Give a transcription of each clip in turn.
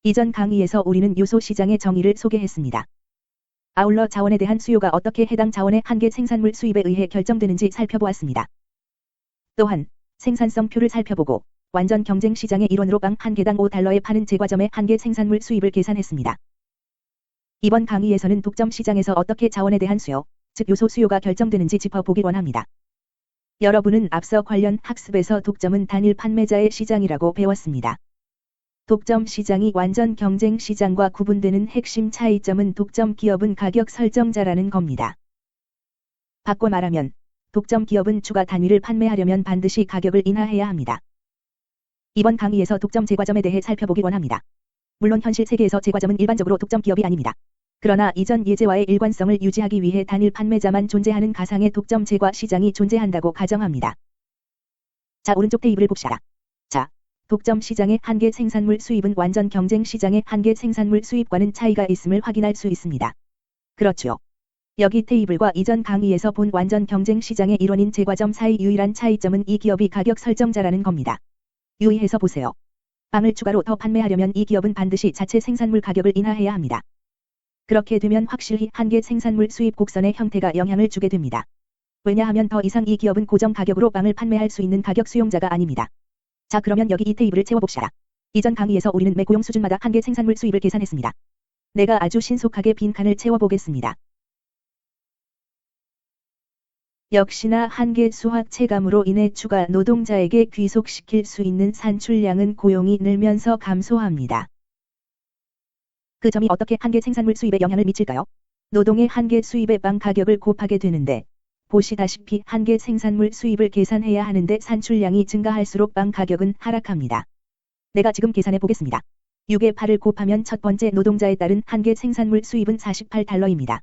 이전 강의에서 우리는 요소 시장의 정의를 소개했습니다. 아울러 자원에 대한 수요가 어떻게 해당 자원의 한계 생산물 수입에 의해 결정되는지 살펴보았습니다. 또한 생산성표를 살펴보고 완전 경쟁 시장의 일원으로 빵 한 개당 5달러에 파는 제과점의 한계 생산물 수입을 계산했습니다. 이번 강의에서는 독점 시장에서 어떻게 자원에 대한 수요, 즉 요소 수요가 결정되는지 짚어보길 원합니다. 여러분은 앞서 관련 학습에서 독점은 단일 판매자의 시장이라고 배웠습니다. 독점 시장이 완전 경쟁 시장과 구분되는 핵심 차이점은 독점 기업은 가격 설정자라는 겁니다. 바꿔 말하면 독점 기업은 추가 단위를 판매하려면 반드시 가격을 인하해야 합니다. 이번 강의에서 독점 제과점에 대해 살펴보길 원합니다. 물론 현실 세계에서 제과점은 일반적으로 독점 기업이 아닙니다. 그러나 이전 예제와의 일관성을 유지하기 위해 단일 판매자만 존재하는 가상의 독점 제과 시장이 존재한다고 가정합니다. 자, 오른쪽 테이블을 봅시다. 자, 독점 시장의 한계 생산물 수입은 완전 경쟁 시장의 한계 생산물 수입과는 차이가 있음을 확인할 수 있습니다. 그렇죠. 여기 테이블과 이전 강의에서 본 완전 경쟁 시장의 일원인 제과점 사이 유일한 차이점은 이 기업이 가격 설정자라는 겁니다. 유의해서 보세요. 빵을 추가로 더 판매하려면 이 기업은 반드시 자체 생산물 가격을 인하해야 합니다. 그렇게 되면 확실히 한계 생산물 수입 곡선의 형태가 영향을 주게 됩니다. 왜냐하면 더 이상 이 기업은 고정 가격으로 빵을 판매할 수 있는 가격 수용자가 아닙니다. 자, 그러면 여기 이 테이블을 채워봅시다. 이전 강의에서 우리는 매 고용 수준마다 한계 생산물 수입을 계산했습니다. 내가 아주 신속하게 빈칸을 채워보겠습니다. 역시나 한계 수확 체감으로 인해 추가 노동자에게 귀속시킬 수 있는 산출량은 고용이 늘면서 감소합니다. 그 점이 어떻게 한계 생산물 수입에 영향을 미칠까요? 노동의 한계 수입의 빵 가격을 곱하게 되는데 보시다시피 한계 생산물 수입을 계산해야 하는데 산출량이 증가할수록 빵 가격은 하락합니다. 내가 지금 계산해 보겠습니다. 6에 8을 곱하면 첫 번째 노동자에 따른 한계 생산물 수입은 48달러입니다.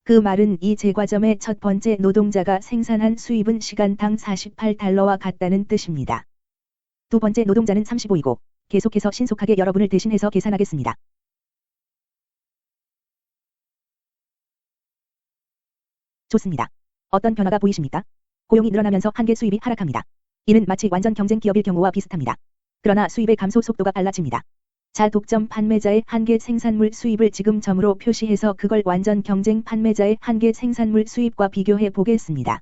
그 말은 이 제과점의 첫 번째 노동자가 생산한 수입은 시간당 48달러와 같다는 뜻입니다. 두 번째 노동자는 35이고 계속해서 신속하게 여러분을 대신해서 계산하겠습니다. 좋습니다. 어떤 변화가 보이십니까? 고용이 늘어나면서 한계 수입이 하락합니다. 이는 마치 완전 경쟁 기업일 경우와 비슷합니다. 그러나 수입의 감소 속도가 빨라집니다. 자, 독점 판매자의 한계 생산물 수입을 지금 점으로 표시해서 그걸 완전 경쟁 판매자의 한계 생산물 수입과 비교해 보겠습니다.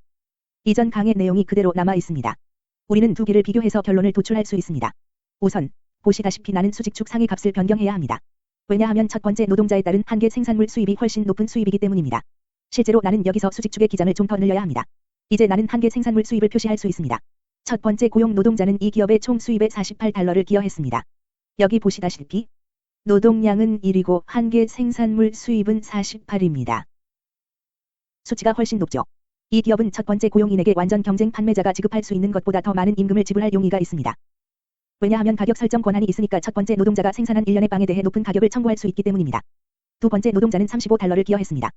이전 강의 내용이 그대로 남아 있습니다. 우리는 두 개를 비교해서 결론을 도출할 수 있습니다. 우선 보시다시피 나는 수직축 상위 값을 변경해야 합니다. 왜냐하면 첫 번째 노동자에 따른 한계 생산물 수입이 훨씬 높은 수입이기 때문입니다. 실제로 나는 여기서 수직축의 기장을 좀 더 늘려야 합니다. 이제 나는 한계 생산물 수입을 표시할 수 있습니다. 첫 번째 고용 노동자는 이 기업의 총 수입에 48달러를 기여했습니다. 여기 보시다시피 노동량은 1이고 한계 생산물 수입은 48입니다. 수치가 훨씬 높죠. 이 기업은 첫 번째 고용인에게 완전 경쟁 판매자가 지급할 수 있는 것보다 더 많은 임금을 지불할 용의가 있습니다. 왜냐하면 가격 설정 권한이 있으니까 첫 번째 노동자가 생산한 1년의 빵에 대해 높은 가격을 청구할 수 있기 때문입니다. 두 번째 노동자는 35달러를 기여했습니다.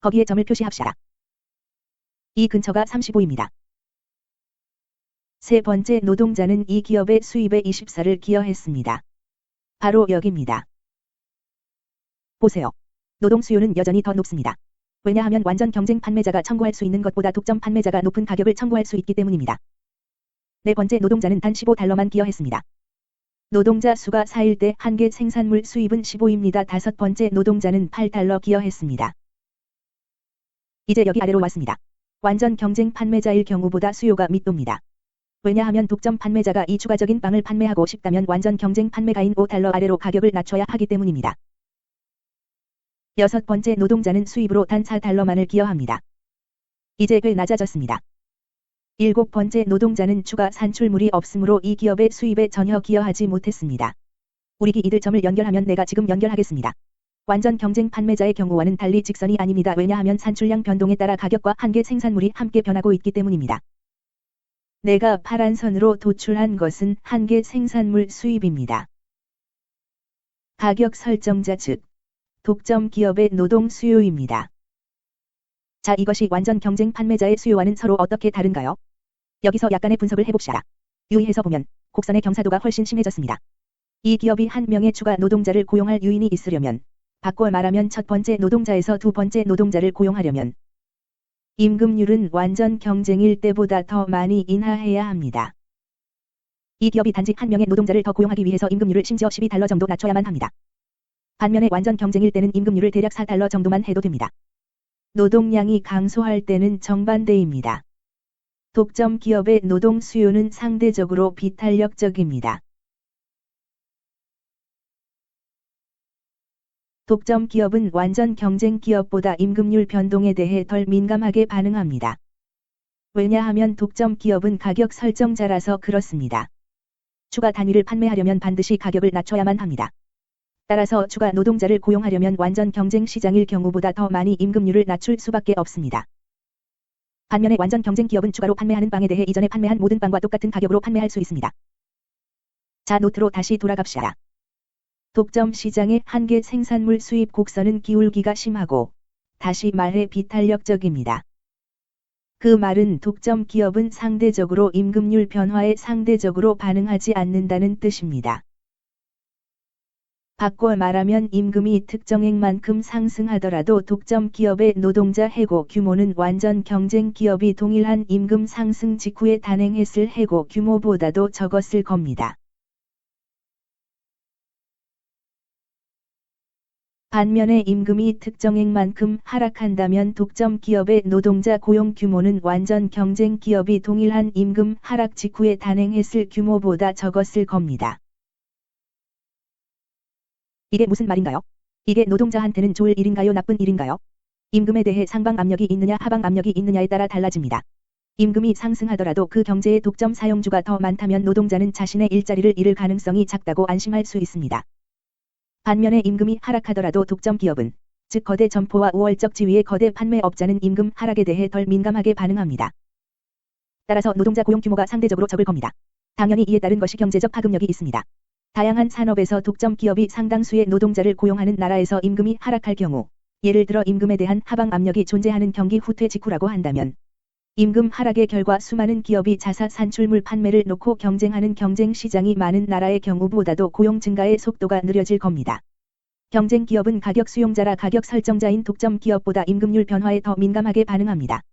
거기에 점을 표시합시다. 이 근처가 35입니다. 세 번째 노동자는 이 기업의 수입에 24를 기여했습니다. 바로 여기입니다. 보세요. 노동 수요는 여전히 더 높습니다. 왜냐하면 완전 경쟁 판매자가 청구할 수 있는 것보다 독점 판매자가 높은 가격을 청구할 수 있기 때문입니다. 네 번째 노동자는 단 15달러만 기여했습니다. 노동자 수가 4일 때 한계 생산물 수입은 15입니다. 다섯 번째 노동자는 8달러 기여했습니다. 이제 여기 아래로 왔습니다. 완전 경쟁 판매자일 경우보다 수요가 밑돕니다. 왜냐하면 독점 판매자가 이 추가적인 빵을 판매하고 싶다면 완전 경쟁 판매가인 5달러 아래로 가격을 낮춰야 하기 때문입니다. 여섯 번째 노동자는 수입으로 단 4달러만을 기여합니다. 이제 꽤 낮아졌습니다. 일곱 번째 노동자는 추가 산출물이 없으므로 이 기업의 수입에 전혀 기여하지 못했습니다. 우리 이들 점을 연결하면 내가 지금 연결하겠습니다. 완전 경쟁 판매자의 경우와는 달리 직선이 아닙니다. 왜냐하면 산출량 변동에 따라 가격과 한계 생산물이 함께 변하고 있기 때문입니다. 내가 파란 선으로 도출한 것은 한계 생산물 수입입니다. 가격 설정자 즉 독점 기업의 노동 수요입니다. 자, 이것이 완전 경쟁 판매자의 수요와는 서로 어떻게 다른가요? 여기서 약간의 분석을 해봅시다. 유의해서 보면 곡선의 경사도가 훨씬 심해졌습니다. 이 기업이 한 명의 추가 노동자를 고용할 요인이 있으려면 바꿔 말하면 첫 번째 노동자에서 두 번째 노동자를 고용하려면 임금률은 완전 경쟁일 때보다 더 많이 인하해야 합니다. 이 기업이 단지 한 명의 노동자를 더 고용하기 위해서 임금률을 심지어 12달러 정도 낮춰야만 합니다. 반면에 완전 경쟁일 때는 임금률을 대략 4달러 정도만 해도 됩니다. 노동량이 강소할 때는 정반대입니다. 독점 기업의 노동 수요는 상대적으로 비탄력적입니다. 독점 기업은 완전 경쟁 기업보다 임금률 변동에 대해 덜 민감하게 반응합니다. 왜냐하면 독점 기업은 가격 설정자라서 그렇습니다. 추가 단위를 판매하려면 반드시 가격을 낮춰야만 합니다. 따라서 추가 노동자를 고용하려면 완전 경쟁 시장일 경우보다 더 많이 임금률을 낮출 수밖에 없습니다. 반면에 완전 경쟁 기업은 추가로 판매하는 빵에 대해 이전에 판매한 모든 빵과 똑같은 가격으로 판매할 수 있습니다. 자, 노트로 다시 돌아갑시다. 독점 시장의 한계 생산물 수입 곡선은 기울기가 심하고 다시 말해 비탄력적입니다. 그 말은 독점 기업은 상대적으로 임금률 변화에 상대적으로 반응하지 않는다는 뜻입니다. 바꿔 말하면 임금이 특정액만큼 상승하더라도 독점 기업의 노동자 해고 규모는 완전 경쟁 기업이 동일한 임금 상승 직후에 단행했을 해고 규모보다도 적었을 겁니다. 반면에 임금이 특정액만큼 하락한다면 독점 기업의 노동자 고용 규모는 완전 경쟁 기업이 동일한 임금 하락 직후에 단행했을 규모보다 적었을 겁니다. 이게 무슨 말인가요? 이게 노동자한테는 좋을 일인가요? 나쁜 일인가요? 임금에 대해 상방 압력이 있느냐 하방 압력이 있느냐에 따라 달라집니다. 임금이 상승하더라도 그 경제의 독점 사용주가 더 많다면 노동자는 자신의 일자리를 잃을 가능성이 작다고 안심할 수 있습니다. 반면에 임금이 하락하더라도 독점 기업은, 즉 거대 점포와 우월적 지위의 거대 판매업자는 임금 하락에 대해 덜 민감하게 반응합니다. 따라서 노동자 고용 규모가 상대적으로 적을 겁니다. 당연히 이에 따른 것이 경제적 파급력이 있습니다. 다양한 산업에서 독점 기업이 상당수의 노동자를 고용하는 나라에서 임금이 하락할 경우, 예를 들어 임금에 대한 하방 압력이 존재하는 경기 후퇴 직후라고 한다면, 임금 하락의 결과 수많은 기업이 자사 산출물 판매를 놓고 경쟁하는 경쟁 시장이 많은 나라의 경우보다도 고용 증가의 속도가 느려질 겁니다. 경쟁 기업은 가격 수용자라 가격 설정자인 독점 기업보다 임금률 변화에 더 민감하게 반응합니다.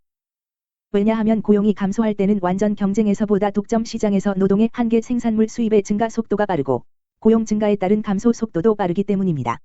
왜냐하면 고용이 감소할 때는 완전 경쟁에서보다 독점 시장에서 노동의 한계 생산물 수입의 증가 속도가 빠르고 고용 증가에 따른 감소 속도도 빠르기 때문입니다.